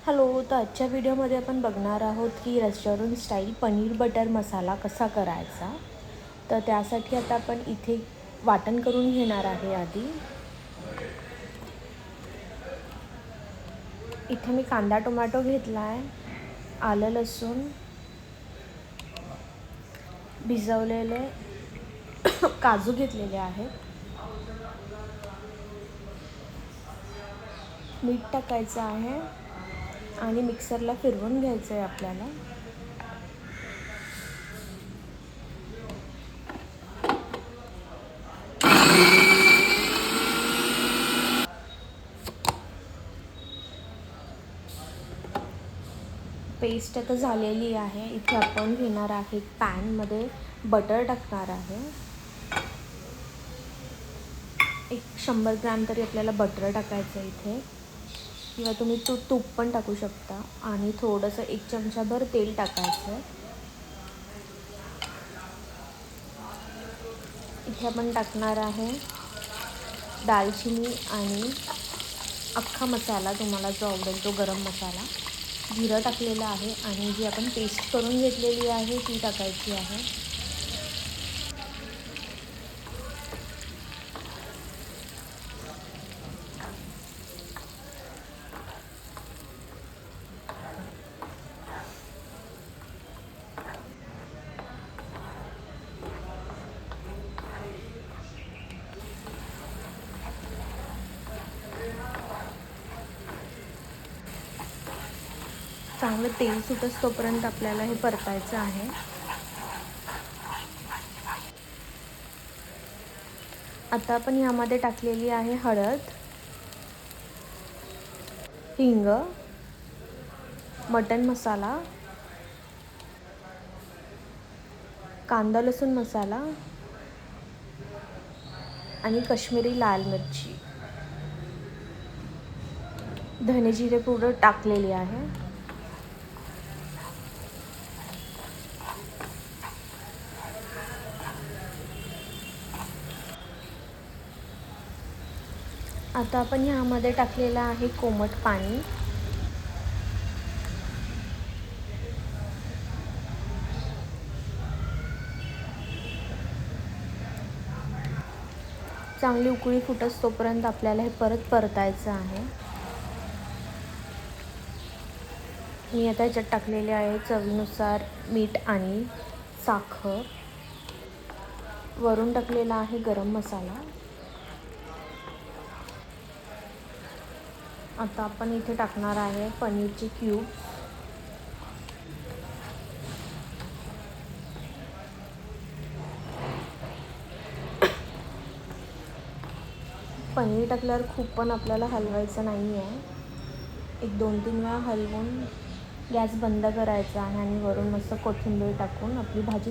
Hello, तर आजच्या व्हिडिओमध्ये आपण बघणार आहोत की रेस्टॉरंट स्टाईल पनीर बटर मसाला कसा करायचा. तर त्यासाठी आता आपण इथे वाटण करून घेणार आहे. आधी इथे मी कांदा टोमॅटो घेतला आहे, आलं लसूण, भिजवलेले काजू घेतलेले आहेत, मीठ टाकायचं आहे आणि मिक्सरला फिरवून घ्यायचं आहे आपल्याला. पेस्ट आता झालेली आहे. इथे आपण घेणार आहे पॅनमध्ये बटर टाकणार आहे. एक 100 ग्रॅम तरी आपल्याला बटर टाकायचं आहे इथे, किंवा तुम्ही तूप पण टाकू शकता. आणि थोडंसं 1 चमचाभर तेल टाकायचं. इथे आपण टाकणार आहे दालचिनी आणि अख्खा मसाला, तुम्हाला जो आवडेल तो गरम मसाला. जिरं टाकलेलं आहे आणि जी आपण पेस्ट करून घेतलेली आहे ती टाकायची आहे. चांगलं तेल सुटस तोपर्यंत आपल्याला हे परतायचं आहे. आता आपण यामध्ये टाकलेली आहे हळद, हिंग, मटन मसाला, कांदा लसूण मसाला आणि काश्मीरी लाल मिरची, धने जिरे पावडर टाकलेली आहे. आता आपण यामध्ये टाकलेलं आहे कोमट पाणी. चांगली उकळी फुटस तोपर्यंत आपल्याला हे परत परतायचं आहे. मी आता याच्यात टाकलेले आहे चवीनुसार मीठ आणि साखर. वरून टाकलेला आहे गरम मसाला. आता आपण इथे टाकणार आहे पनीरचे क्यूब. पनीर टाकल्यावर खूप पण आपल्याला हलवायचं नाही आहे. एक 2-3 वेळा हलवून गॅस बंद करायचा आहे आणि वरून मस्त कोथिंबीर टाकून आपली भाजी